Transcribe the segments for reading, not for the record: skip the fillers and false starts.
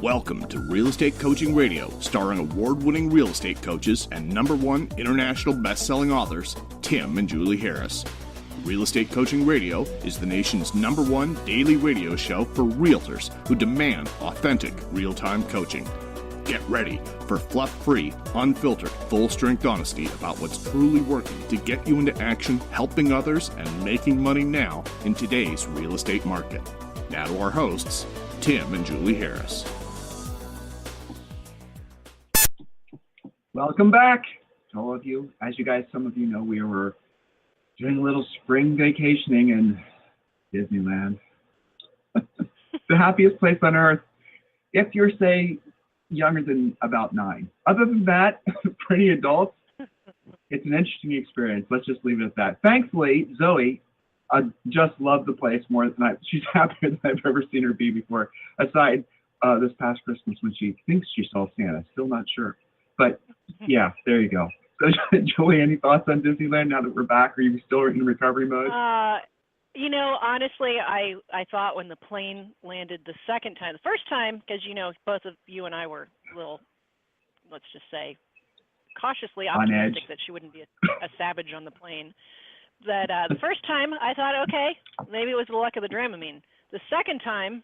Welcome to Real Estate Coaching Radio, starring award-winning real estate coaches and #1 international best-selling authors, Tim and Julie Harris. Real Estate Coaching Radio is the nation's #1 daily radio show for realtors who demand authentic, real-time coaching. Get ready for fluff-free, unfiltered, full-strength honesty about what's truly working to get you into action, helping others, and making money now in today's real estate market. Now to our hosts, Tim and Julie Harris. Welcome back to all of you. As you guys, some of you know, we were doing a little spring vacationing in Disneyland. The happiest place on earth, if you're, say, younger than about 9. Other than that, for any adults, it's an interesting experience. Let's just leave it at that. Thankfully, Zoe just loved the place more than she's happier than I've ever seen her be before, aside this past Christmas when she thinks she saw Santa. Still not sure. But yeah, there you go. So, Joey, any thoughts on Disneyland now that we're back? Are you still in recovery mode? Honestly, I thought when the plane landed the second time, the first time, because, both of you and I were a little, let's just say, cautiously optimistic that she wouldn't be a savage on the plane. That the first time I thought, okay, maybe it was the luck of the Dramamine. The second time,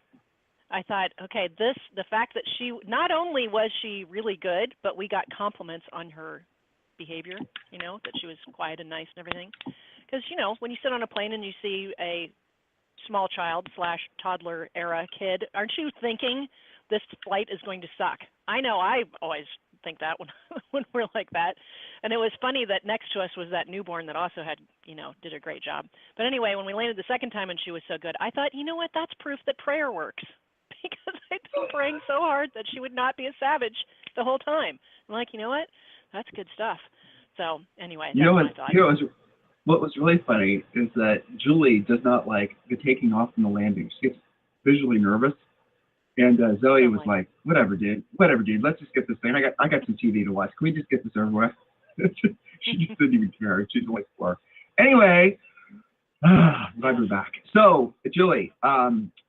I thought, okay, the fact that she, not only was she really good, but we got compliments on her behavior, that she was quiet and nice and everything. Because, when you sit on a plane and you see a small child / toddler era kid, aren't you thinking this flight is going to suck? I know I always think that when we're like that. And it was funny that next to us was that newborn that also had, did a great job. But anyway, when we landed the second time and she was so good, I thought, you know what, that's proof that prayer works. Because I'd been praying so hard that she would not be a savage the whole time. I'm like, you know what? That's good stuff. So anyway, that's my thought. What was really funny is that Julie does not like the taking off from the landing. She gets visually nervous. And Zoe was like, whatever, dude. Let's just get this thing. I got some TV to watch. Can we just get this over with? She just didn't even care. She's only 4. Anyway, glad we're back. So, Julie,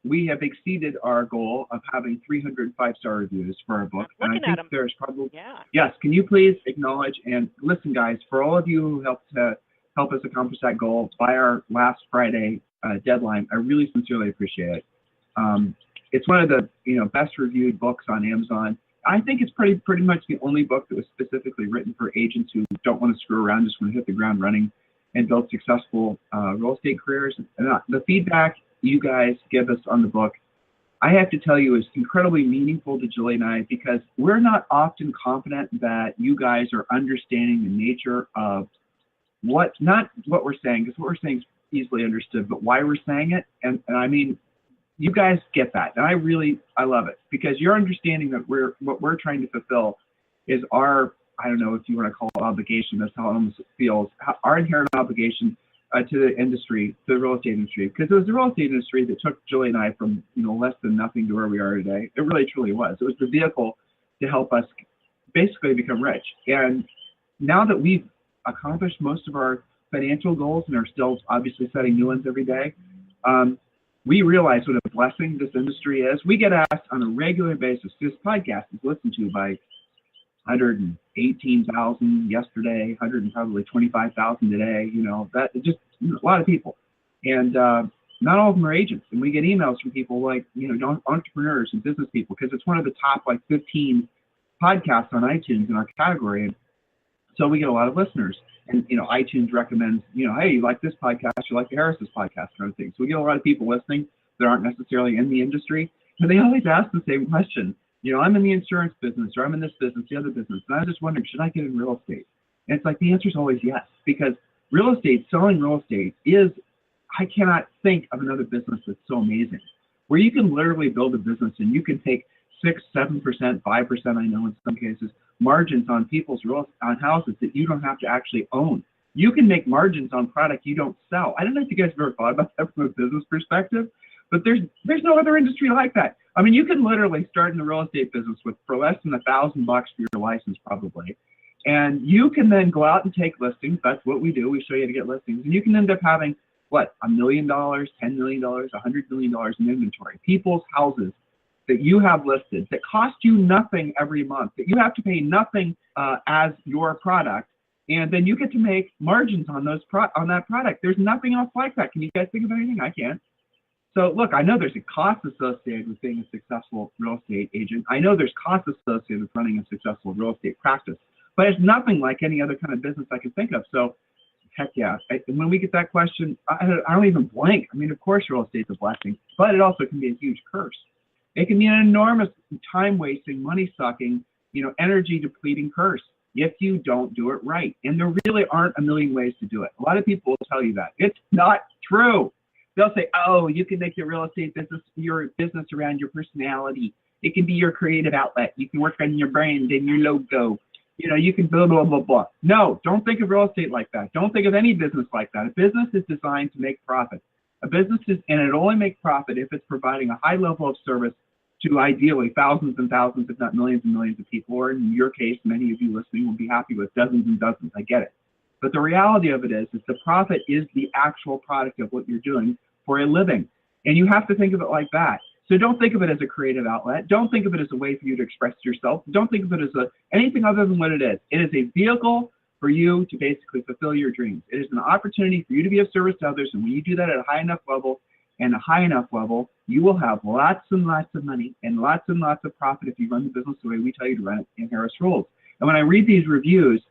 we have exceeded our goal of having 300 5-star reviews for our book. And I think there's probably, yes, can you please acknowledge and listen, guys, for all of you who help us accomplish that goal by our last Friday deadline, I really sincerely appreciate it. It's one of the best reviewed books on Amazon. I think it's pretty much the only book that was specifically written for agents who don't want to screw around, just want to hit the ground running and build successful real estate careers. And the feedback you guys give us on the book, I have to tell you, is incredibly meaningful to Julie and I, because we're not often confident that you guys are understanding the nature of not what we're saying, because what we're saying is easily understood, but why we're saying it. And I mean, you guys get that. And I love it, because you're understanding that what we're trying to fulfill is our, I don't know if you want to call it obligation, that's how it almost feels, our inherent obligation to the industry, to the real estate industry. Because it was the real estate industry that took Julie and I from, less than nothing to where we are today. It really, truly was. It was the vehicle to help us basically become rich. And now that we've accomplished most of our financial goals and are still obviously setting new ones every day, we realize what a blessing this industry is. We get asked on a regular basis. This podcast is listened to by 118,000 yesterday, 125,000 today. That just a lot of people, and not all of them are agents. And we get emails from people like entrepreneurs and business people, because it's one of the top 15 podcasts on iTunes in our category. And so we get a lot of listeners. And iTunes recommends, hey, you like this podcast, you like the Harris's podcast, kind of thing. So we get a lot of people listening that aren't necessarily in the industry, and they always ask the same question. I'm in the insurance business, or I'm in this business, the other business, and I was just wondering, should I get in real estate? And it's like, the answer is always yes, because real estate, selling real estate is, I cannot think of another business that's so amazing, where you can literally build a business and you can take 6, 7%, 5%, I know in some cases, margins on on houses that you don't have to actually own. You can make margins on product you don't sell. I don't know if you guys have ever thought about that from a business perspective, but there's no other industry like that. I mean, you can literally start in the real estate business for less than $1,000 for your license, probably. And you can then go out and take listings. That's what we do. We show you how to get listings. And you can end up having, $1 million, $10 million, $100 million in inventory. People's houses that you have listed that cost you nothing every month, that you have to pay nothing as your product, and then you get to make margins on on that product. There's nothing else like that. Can you guys think of anything? I can't. So look, I know there's a cost associated with being a successful real estate agent. I know there's costs associated with running a successful real estate practice, but it's nothing like any other kind of business I can think of. So heck yeah, when we get that question, I don't even blink. I mean, of course, real estate's a blessing, but it also can be a huge curse. It can be an enormous time-wasting, money-sucking, energy-depleting curse if you don't do it right. And there really aren't a million ways to do it. A lot of people will tell you that. It's not true. They'll say, oh, you can make your real estate business your business around your personality. It can be your creative outlet. You can work on your brand and your logo. You can blah, blah, blah, blah. No, don't think of real estate like that. Don't think of any business like that. A business is designed to make profit. And it only makes profit if it's providing a high level of service to ideally thousands and thousands, if not millions and millions of people, or in your case, many of you listening will be happy with dozens and dozens. I get it. But the reality of it is the profit is the actual product of what you're doing for a living. And you have to think of it like that. So don't think of it as a creative outlet. Don't think of it as a way for you to express yourself. Don't think of it as anything other than what it is. It is a vehicle for you to basically fulfill your dreams. It is an opportunity for you to be of service to others. And when you do that at a high enough level, you will have lots and lots of money and lots of profit if you run the business the way we tell you to run it in Harris Rules. And when I read these reviews,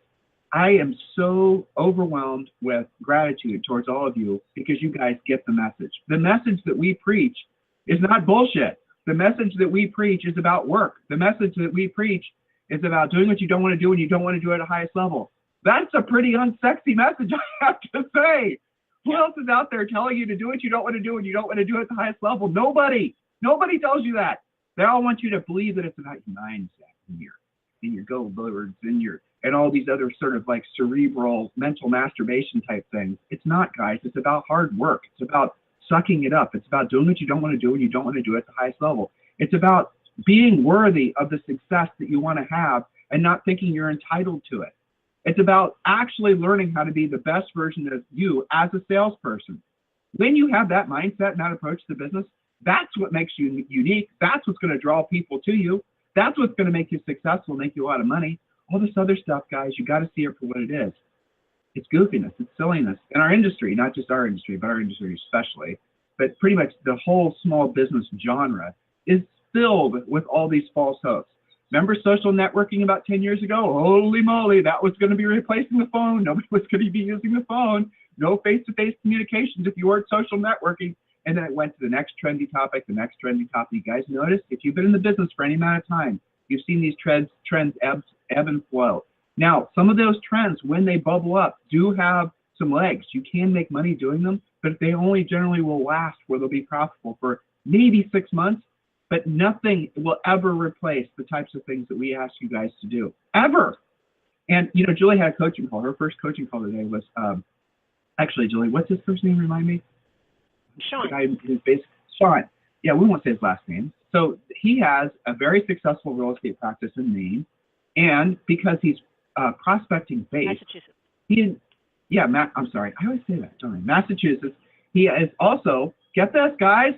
I am so overwhelmed with gratitude towards all of you because you guys get the message. The message that we preach is not bullshit. The message that we preach is about work. The message that we preach is about doing what you don't want to do and you don't want to do it at the highest level. That's a pretty unsexy message, I have to say. Who else is out there telling you to do what you don't want to do and you don't want to do it at the highest level? Nobody. Nobody tells you that. They all want you to believe that it's about your mindset and your go birds and all these other sort of like cerebral mental masturbation type things. It's not, guys. It's about hard work. It's about sucking it up. It's about doing what you don't want to do and you don't want to do it at the highest level. It's about being worthy of the success that you want to have and not thinking you're entitled to it. It's about actually learning how to be the best version of you as a salesperson. When you have that mindset and that approach to the business, that's what makes you unique. That's what's going to draw people to you. That's what's going to make you successful, make you a lot of money. All this other stuff, guys, you got to see it for what it is. It's goofiness, it's silliness. In our industry, not just our industry, but our industry especially, but pretty much the whole small business genre is filled with all these false hopes. Remember social networking about 10 years ago? Holy moly, that was going to be replacing the phone. Nobody was going to be using the phone. No face-to-face communications if you weren't social networking. And then it went to the next trendy topic, the next trendy topic. You guys notice, if you've been in the business for any amount of time, you've seen these trends ebb and flow. Now, some of those trends, when they bubble up, do have some legs. You can make money doing them, but they only generally will last where they'll be profitable for maybe 6 months, but nothing will ever replace the types of things that we ask you guys to do, ever. And, Julie had a coaching call. Her first coaching call today was, actually, Julie, what's his first name? Remind me? Sean. The guy who's basically, Sean. Yeah, we won't say his last name. So he has a very successful real estate practice in Maine, and because he's prospecting based, Massachusetts. I'm sorry, I always say that, don't I? Massachusetts. He is also, get this, guys,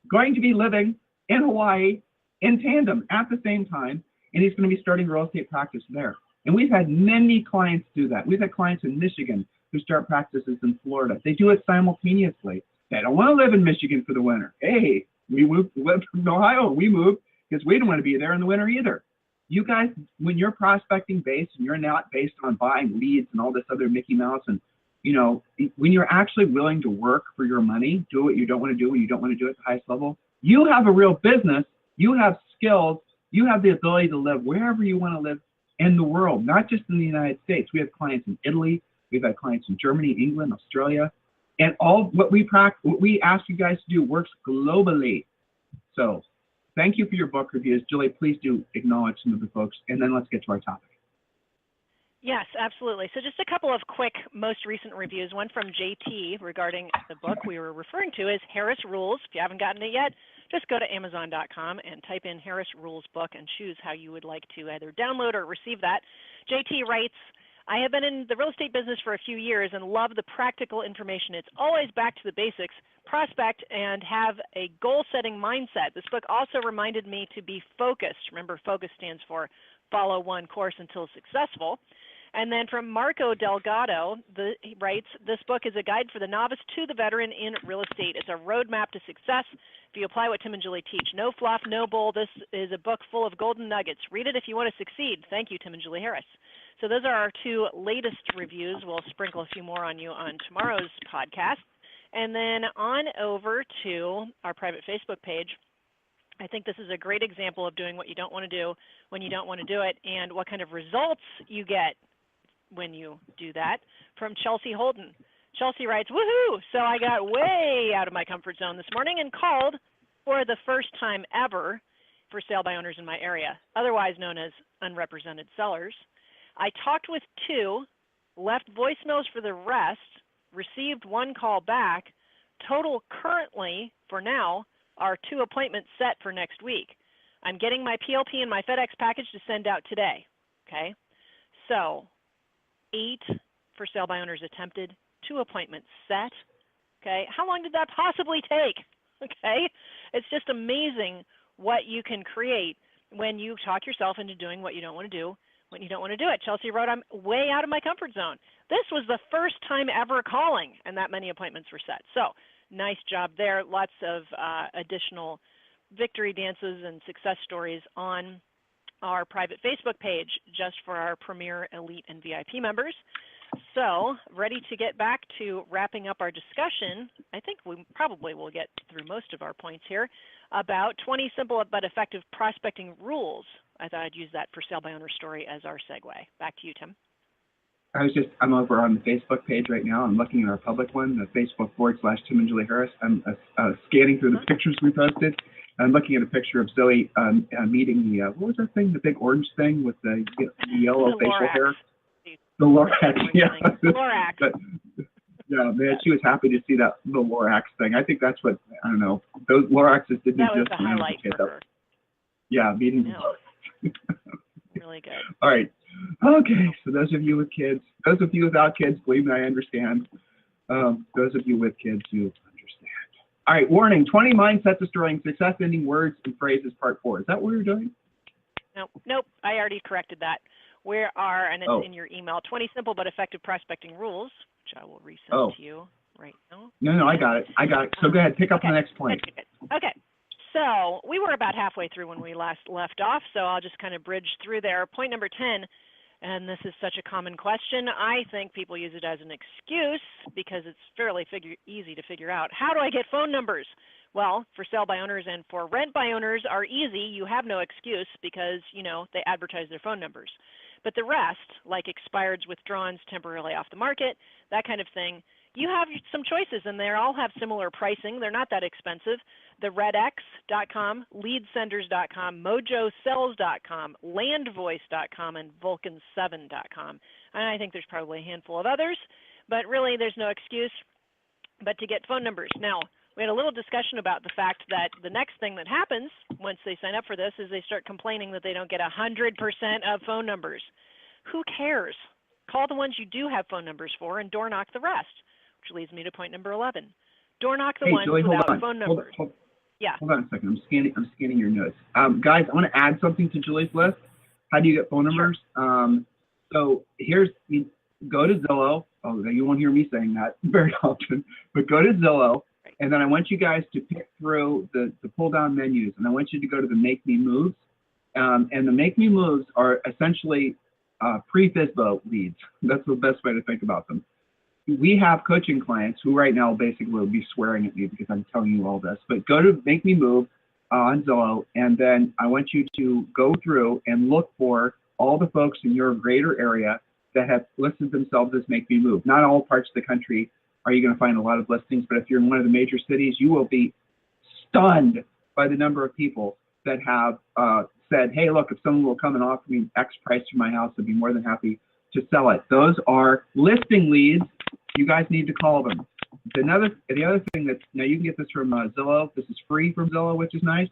going to be living in Hawaii in tandem at the same time, and he's going to be starting a real estate practice there. And we've had many clients do that. We've had clients in Michigan who start practices in Florida. They do it simultaneously. They don't want to live in Michigan for the winter. Hey, we moved from Ohio. We moved because we don't want to be there in the winter either. You guys, when you're prospecting based and you're not based on buying leads and all this other Mickey Mouse, and when you're actually willing to work for your money, do what you don't want to do when you don't want to do it at the highest level, you have a real business, you have skills, you have the ability to live wherever you want to live in the world, not just in the United States. We have clients in Italy, we've had clients in Germany, England, Australia, and all what we ask you guys to do works globally. So thank you for your book reviews. Julie, please do acknowledge some of the folks, and then let's get to our topic. Yes, absolutely. So just a couple of quick, most recent reviews. One from JT regarding the book we were referring to is Harris Rules. If you haven't gotten it yet, just go to Amazon.com and type in Harris Rules book and choose how you would like to either download or receive that. JT writes, I have been in the real estate business for a few years and love the practical information. It's always back to the basics, prospect, and have a goal-setting mindset. This book also reminded me to be focused. Remember, focus stands for follow one course until successful. And then from Marco Delgado, he writes, this book is a guide for the novice to the veteran in real estate. It's a roadmap to success if you apply what Tim and Julie teach. No fluff, no bull. This is a book full of golden nuggets. Read it if you want to succeed. Thank you, Tim and Julie Harris. So those are our two latest reviews. We'll sprinkle a few more on you on tomorrow's podcast. And then on over to our private Facebook page. I think this is a great example of doing what you don't want to do when you don't want to do it, and what kind of results you get when you do that, from Chelsea Holden. Chelsea writes, woohoo! So I got way out of my comfort zone this morning and called for the first time ever for sale by owners in my area, otherwise known as unrepresented sellers. I talked with 2, left voicemails for the rest, received 1 call back. Total currently, for now, are 2 appointments set for next week. I'm getting my PLP and my FedEx package to send out today. Okay, so 8 for sale by owners attempted, 2 appointments set. Okay, how long did that possibly take? Okay, it's just amazing what you can create when you talk yourself into doing what you don't want to do when you don't want to do it. Chelsea wrote, I'm way out of my comfort zone. This was the first time ever calling, and that many appointments were set. So nice job there. Lots of additional victory dances and success stories on our private Facebook page just for our Premier, Elite, and VIP members. So ready to get back to wrapping up our discussion. I think we probably will get through most of our points here about 20 simple but effective prospecting rules. I thought I'd use that for sale by owner story as our segue. Back to you, Tim. I'm over on the Facebook page right now. I'm looking at our public one, the Facebook.com/Tim and Julie Harris. I'm scanning through the pictures we posted. I'm looking at a picture of Zoe meeting the, what was that thing, the big orange thing with the yellow facial hair? The Lorax, yeah. Lorax. But, yeah, man, she was happy to see that the Lorax thing. I think that's what, I don't know, those Loraxes didn't that exist. That was the highlight for her. Yeah, meeting. No. Really good. All right. Okay, so those of you with kids, those of you without kids, believe me, I understand. Those of you with kids, you understand. All right, warning, 20 mindset destroying success ending words and phrases, part 4. Is that what you're doing? Nope, I already corrected that. We are, and it's in your email, 20 simple but effective prospecting rules, which I will resend to you right now. No, I got it. So go ahead, pick up the next point. Good. Okay. So we were about halfway through when we last left off, so I'll just kind of bridge through there. Point number 10, and this is such a common question. I think people use it as an excuse because it's fairly easy to figure out. How do I get phone numbers? Well, for sale by owners and for rent by owners are easy. You have no excuse because, they advertise their phone numbers. But the rest, like expireds, withdrawns, temporarily off the market, that kind of thing, you have some choices, and they all have similar pricing. They're not that expensive. The redx.com, leadsenders.com, mojosells.com, landvoice.com, and vulcan7.com. And I think there's probably a handful of others, but really there's no excuse but to get phone numbers. Now, we had a little discussion about the fact that the next thing that happens once they sign up for this is they start complaining that they don't get 100% of phone numbers. Who cares? Call the ones you do have phone numbers for and door knock the rest, which leads me to point number 11. Door knock the ones Julie, without phone numbers. Hold on a second. I'm scanning your notes. Guys, I want to add something to Julie's list. How do you get phone numbers? Sure. So you go to Zillow. Oh, you won't hear me saying that very often, but go to Zillow. And then I want you guys to pick through the pull-down menus, and I want you to go to the Make Me Moves. And the Make Me Moves are essentially pre-FSBO leads. That's the best way to think about them. We have coaching clients who right now basically will be swearing at me because I'm telling you all this. But go to Make Me Move on Zillow, and then I want you to go through and look for all the folks in your greater area that have listed themselves as Make Me Move. Not all parts of the country are you going to find a lot of listings, but if you're in one of the major cities, you will be stunned by the number of people that have said, hey, look, if someone will come and offer me X price for my house, I'd be more than happy to sell it. Those are listing leads. You guys need to call them. The other thing that, now you can get this from Zillow. This is free from Zillow, which is nice.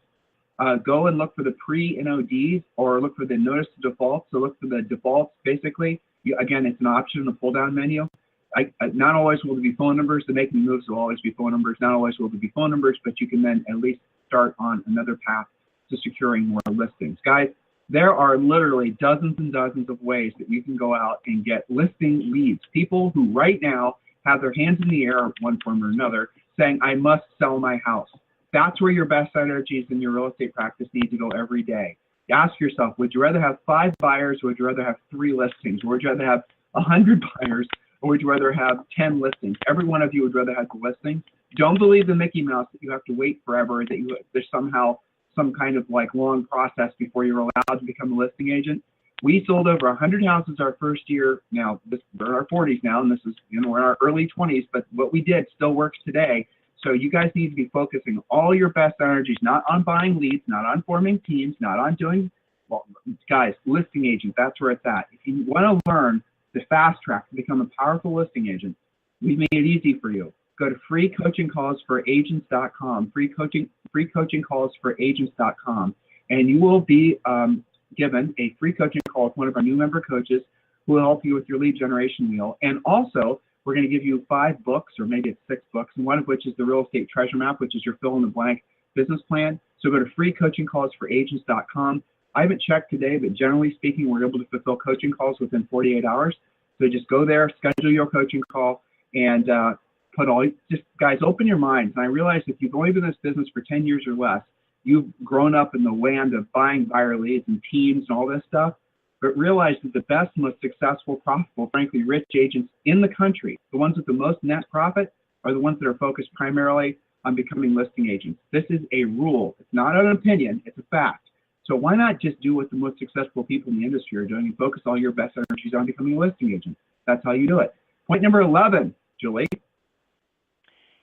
Go and look for the pre-NODs or look for the notice to default. So look for the defaults, basically. Again, it's an option in the pull-down menu. Not always will there be phone numbers. The making moves will always be phone numbers. Not always will there be phone numbers, but you can then at least start on another path to securing more listings. Guys, there are literally dozens and dozens of ways that you can go out and get listing leads. People who right now have their hands in the air, one form or another, saying, I must sell my house. That's where your best energies in your real estate practice need to go every day. Ask yourself, would you rather have 5 buyers, or would you rather have 3 listings? Or would you rather have 100 buyers, or would you rather have 10 listings? Every one of you would rather have the listing. Don't believe the Mickey Mouse that you have to wait forever, that there's somehow some kind of like long process before you're allowed to become a listing agent. We sold over 100 houses our first year. Now, we're in our 40s now, and this is, we're in our early 20s, but what we did still works today. So you guys need to be focusing all your best energies, not on buying leads, not on forming teams, not on doing, well, guys, listing agent, that's where it's at. If you want to learn the fast track to become a powerful listing agent, we made it easy for you. Go to freecoachingcallsforagents.com, freecoachingcallsforagents.com, and you will be given a free coaching call with one of our new member coaches who will help you with your lead generation wheel. And also, we're going to give you 5 books, or maybe it's 6 books, and one of which is the Real Estate Treasure Map, which is your fill-in-the-blank business plan. So go to freecoachingcallsforagents.com. I haven't checked today, but generally speaking, we're able to fulfill coaching calls within 48 hours. So just go there, schedule your coaching call, and guys, open your minds. And I realize if you've only been in this business for 10 years or less, you've grown up in the land of buying buyer leads and teams and all this stuff. But realize that the best, most successful, profitable, frankly, rich agents in the country, the ones with the most net profit, are the ones that are focused primarily on becoming listing agents. This is a rule. It's not an opinion. It's a fact. So why not just do what the most successful people in the industry are doing and focus all your best energies on becoming a listing agent? That's how you do it. Point number 11, Julie.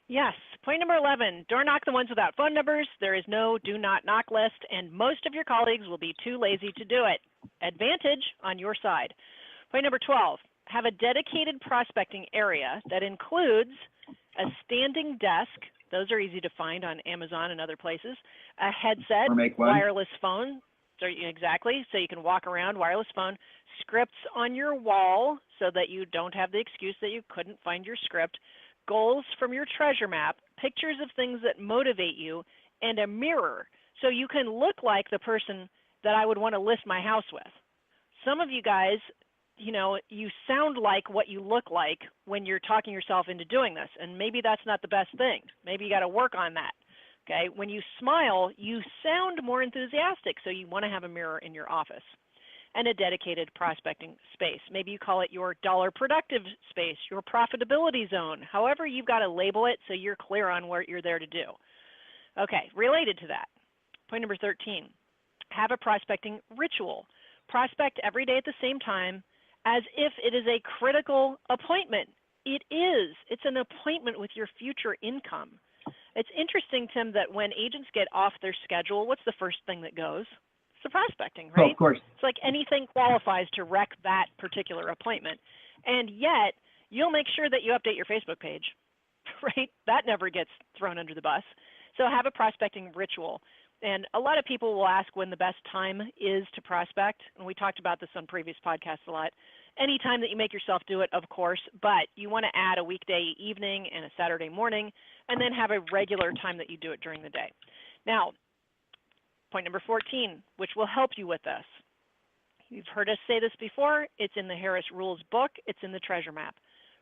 Yes. Point number 11, door knock the ones without phone numbers. There is no do not knock list, and most of your colleagues will be too lazy to do it. Advantage on your side. Point number 12, have a dedicated prospecting area that includes a standing desk. Those are easy to find on Amazon and other places. A headset, wireless phone. So exactly, so you can walk around, wireless phone. Scripts on your wall so that you don't have the excuse that you couldn't find your script. Goals from your treasure map, pictures of things that motivate you, and a mirror so you can look like the person that I would want to list my house with. Some of you guys, you sound like what you look like when you're talking yourself into doing this, and maybe that's not the best thing. Maybe you got to work on that. Okay, when you smile, you sound more enthusiastic, so you want to have a mirror in your office. And a dedicated prospecting space. Maybe you call it your dollar productive space, your profitability zone, however you've got to label it so you're clear on what you're there to do. Okay, related to that, point number 13, have a prospecting ritual. Prospect every day at the same time as if it is a critical appointment. It is. It's an appointment with your future income. It's interesting, Tim, that when agents get off their schedule, what's the first thing that goes? The prospecting, right? Oh, of course. It's like anything qualifies to wreck that particular appointment. And yet, you'll make sure that you update your Facebook page, right? That never gets thrown under the bus. So have a prospecting ritual. And a lot of people will ask when the best time is to prospect. And we talked about this on previous podcasts a lot. Any time that you make yourself do it, of course, but you want to add a weekday evening and a Saturday morning, and then have a regular time that you do it during the day. Now, point number 14, which will help you with this. You've heard us say this before. It's in the Harris Rules book. It's in the Treasure Map.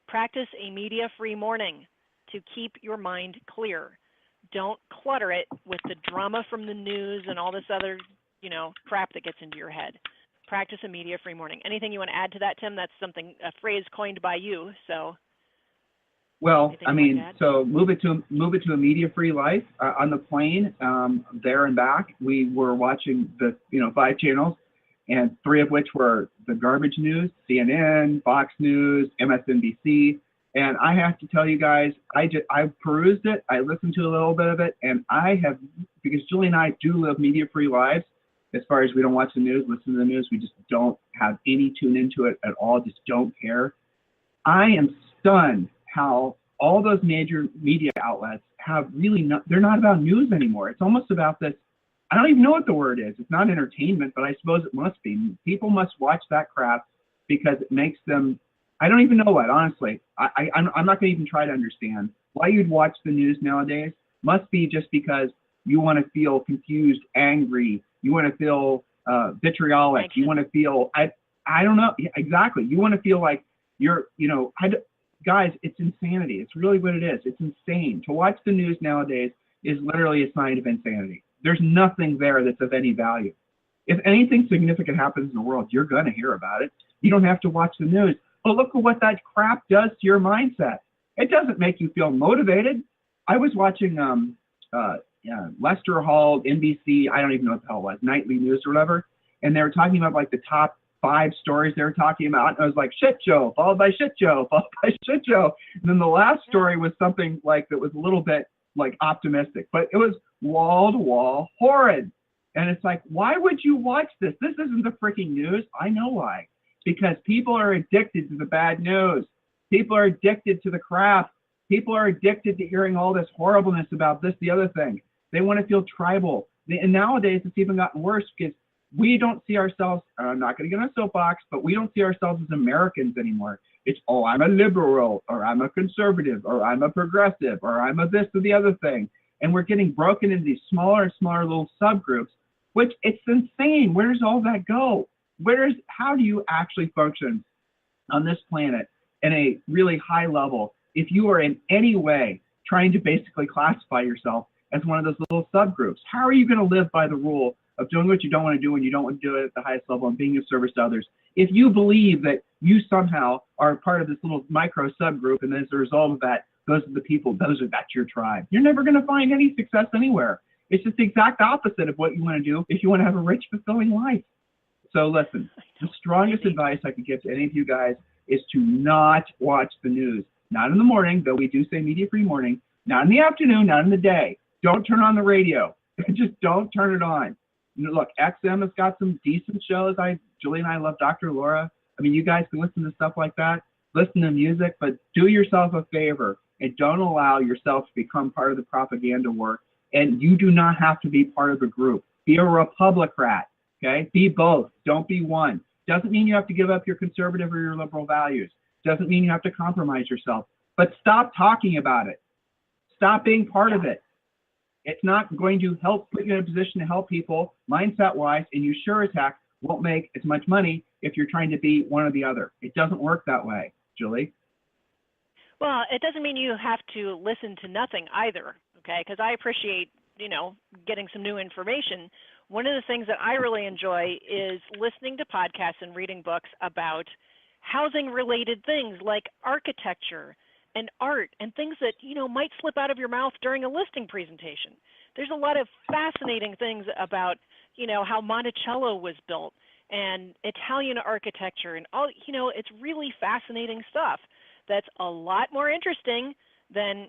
Practice a media-free morning to keep your mind clear. Don't clutter it with the drama from the news and all this other, crap that gets into your head. Practice a media-free morning. Anything you want to add to that, Tim? That's a phrase coined by you. So. Well, so move it to a media-free life. On the plane, there and back, we were watching the 5 channels, and 3 of which were the garbage news: CNN, Fox News, MSNBC. And I have to tell you guys, I perused it, I listened to a little bit of it, and because Julie and I do live media-free lives. As far as we don't watch the news, listen to the news, we just don't have any tune into it at all. Just don't care. I am stunned how all those major media outlets have they're not about news anymore. It's almost about this, I don't even know what the word is. It's not entertainment, but I suppose it must be. People must watch that crap because it makes them, I don't even know what, honestly. I'm not going to even try to understand why you'd watch the news nowadays. Must be just because you want to feel confused, angry. You want to feel vitriolic. You want to feel, I don't know. Exactly. You want to feel like you're, guys, it's insanity. It's really what it is. It's insane. To watch the news nowadays is literally a sign of insanity. There's nothing there that's of any value. If anything significant happens in the world, you're going to hear about it. You don't have to watch the news. But look at what that crap does to your mindset. It doesn't make you feel motivated. I was watching Lester Hall, NBC, I don't even know what the hell it was, nightly news or whatever, and they were talking about like the top 5 stories they were talking about. And I was like, shit show, followed by shit show, followed by shit show. And then the last story was something like that was a little bit like optimistic, but it was wall to wall horrid. And it's like, why would you watch this? This isn't the freaking news. I know why. Because people are addicted to the bad news. People are addicted to the crap. People are addicted to hearing all this horribleness about this, the other thing. They want to feel tribal. And nowadays, it's even gotten worse because we don't see ourselves, I'm not going to get on a soapbox, but we don't see ourselves as Americans anymore. It's, oh, I'm a liberal, or I'm a conservative, or I'm a progressive, or I'm a this or the other thing. And we're getting broken into these smaller and smaller little subgroups, which it's insane. Where does all that go? How do you actually function on this planet in a really high level if you are in any way trying to basically classify yourself as one of those little subgroups? How are you going to live by the rule of doing what you don't want to do when you don't want to do it at the highest level and being of service to others if you believe that you somehow are part of this little micro subgroup, and as a result of that, those are the people, that's your tribe? You're never going to find any success anywhere. It's just the exact opposite of what you want to do if you want to have a rich, fulfilling life. So listen, the strongest advice I could give to any of you guys is to not watch the news. Not in the morning, though we do say media-free morning. Not in the afternoon, not in the day. Don't turn on the radio. Just don't turn it on. Look, XM has got some decent shows. Julie and I love Dr. Laura. I mean, you guys can listen to stuff like that. Listen to music, but do yourself a favor and don't allow yourself to become part of the propaganda war. And you do not have to be part of a group. Be a Republicrat. Okay, be both. Don't be one. Doesn't mean you have to give up your conservative or your liberal values. Doesn't mean you have to compromise yourself. But stop talking about it. Stop being part of it. It's not going to help put you in a position to help people mindset-wise, and you sure as heck won't make as much money if you're trying to be one or the other. It doesn't work that way, Julie. Well, it doesn't mean you have to listen to nothing either, okay? Because I appreciate, getting some new information. One of the things that I really enjoy is listening to podcasts and reading books about housing-related things like architecture and art and things that, might slip out of your mouth during a listing presentation. There's a lot of fascinating things about, how Monticello was built and Italian architecture and all, it's really fascinating stuff that's a lot more interesting than,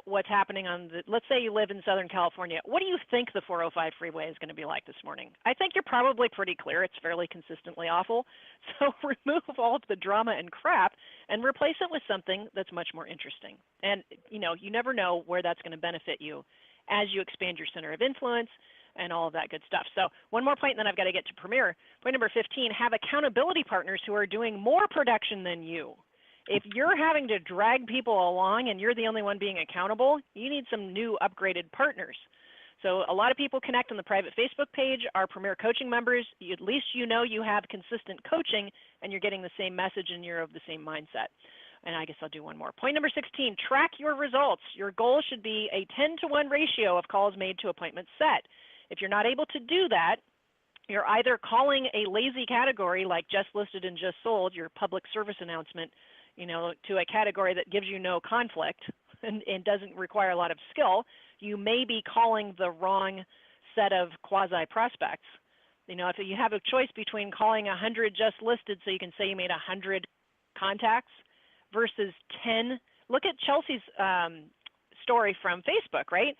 what's happening on let's say you live in Southern California. What do you think the 405 freeway is going to be like this morning? I think you're probably pretty clear. It's fairly consistently awful. So remove all of the drama and crap and replace it with something that's much more interesting. And, you never know where that's going to benefit you as you expand your center of influence and all of that good stuff. So one more point, and then I've got to get to Premier. Point number 15, have accountability partners who are doing more production than you. If you're having to drag people along and you're the only one being accountable, you need some new upgraded partners. So a lot of people connect on the private Facebook page, our Premier Coaching members. At least you have consistent coaching and you're getting the same message and you're of the same mindset. And I guess I'll do one more. Point number 16, track your results. Your goal should be a 10-to-1 ratio of calls made to appointments set. If you're not able to do that, you're either calling a lazy category like just listed and just sold, your public service announcement, to a category that gives you no conflict and doesn't require a lot of skill. You may be calling the wrong set of quasi-prospects. If you have a choice between calling 100 just listed so you can say you made 100 contacts versus 10. Look at Chelsea's story from Facebook, right?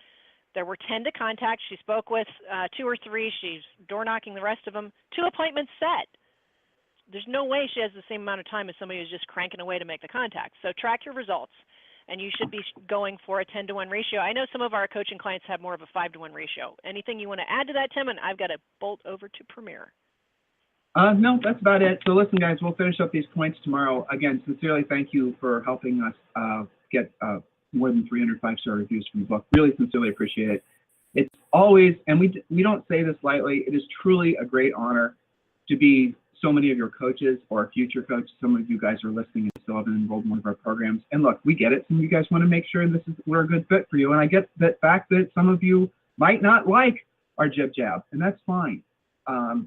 There were 10 to contact. She spoke with 2 or 3. She's door knocking the rest of them. 2 appointments set. There's no way she has the same amount of time as somebody who's just cranking away to make the contact. So track your results, and you should be going for a 10-to-1 ratio. I know some of our coaching clients have more of a 5-to-1 ratio. Anything you want to add to that, Tim? And I've got to bolt over to Premier. No, that's about it. So listen, guys, we'll finish up these points tomorrow. Again, sincerely, thank you for helping us get more than 300 5-star reviews from the book. Really sincerely appreciate it. It's always, and we don't say this lightly, it is truly a great honor to be so many of your coaches or future coaches. Some of you guys are listening and still haven't enrolled in one of our programs. And look, we get it. Some of you guys want to make sure we're a good fit for you. And I get that fact that some of you might not like our jib jab, and that's fine.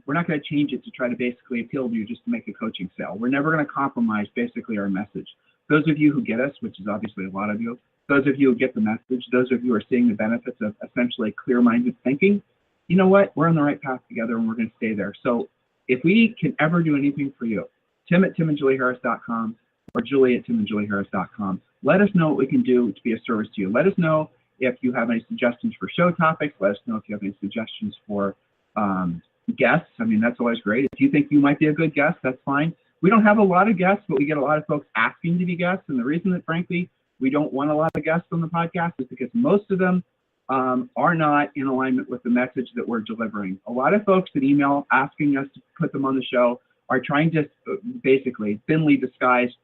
We're not going to change it to try to basically appeal to you just to make a coaching sale. We're never going to compromise basically our message. Those of you who get us, which is obviously a lot of you, those of you who get the message, those of you who are seeing the benefits of essentially clear-minded thinking, you know what? We're on the right path together, and we're going to stay there. So if we can ever do anything for you, Tim at timandjulieharris.com or Julie at timandjulieharris.com, let us know what we can do to be a service to you. Let us know if you have any suggestions for show topics. Let us know if you have any suggestions for guests. I mean, that's always great. If you think you might be a good guest, that's fine. We don't have a lot of guests, but we get a lot of folks asking to be guests. And the reason that, frankly, we don't want a lot of guests on the podcast is because most of them are not in alignment with the message that we're delivering. A lot of folks that email asking us to put them on the show are trying to basically thinly disguised,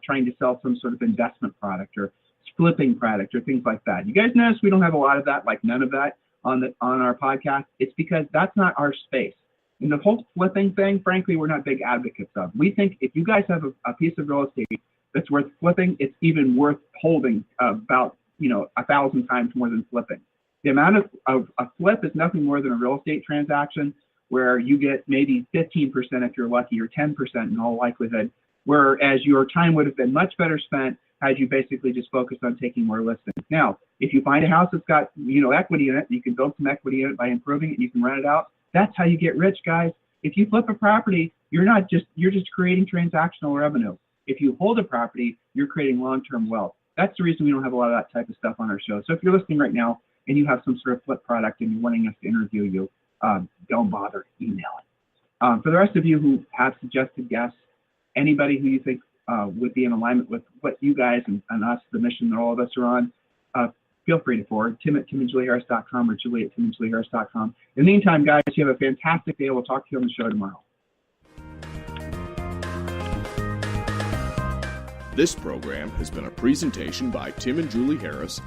trying to sell some sort of investment product or flipping product or things like that. You guys notice we don't have a lot of that, like none of that on our podcast. It's because that's not our space. And the whole flipping thing, frankly, we're not big advocates of. We think if you guys have a piece of real estate that's worth flipping, it's even worth holding about 1,000 times more than flipping. The amount of a flip is nothing more than a real estate transaction where you get maybe 15% if you're lucky, or 10% in all likelihood, whereas your time would have been much better spent had you basically just focused on taking more listings. Now, if you find a house that's got equity in it, you can build some equity in it by improving it, and you can rent it out. That's how you get rich, guys. If you flip a property, you're just creating transactional revenue. If you hold a property, you're creating long-term wealth. That's the reason we don't have a lot of that type of stuff on our show. So if you're listening right now and you have some sort of flip product and you're wanting us to interview you, don't bother emailing. For the rest of you who have suggested guests, anybody who you think would be in alignment with what you guys and us, the mission that all of us are on, feel free to forward. Tim at timandjulieharris.com or Julie at timandjulieharris.com. In the meantime, guys, you have a fantastic day. We'll talk to you on the show tomorrow. This program has been a presentation by Tim and Julie Harris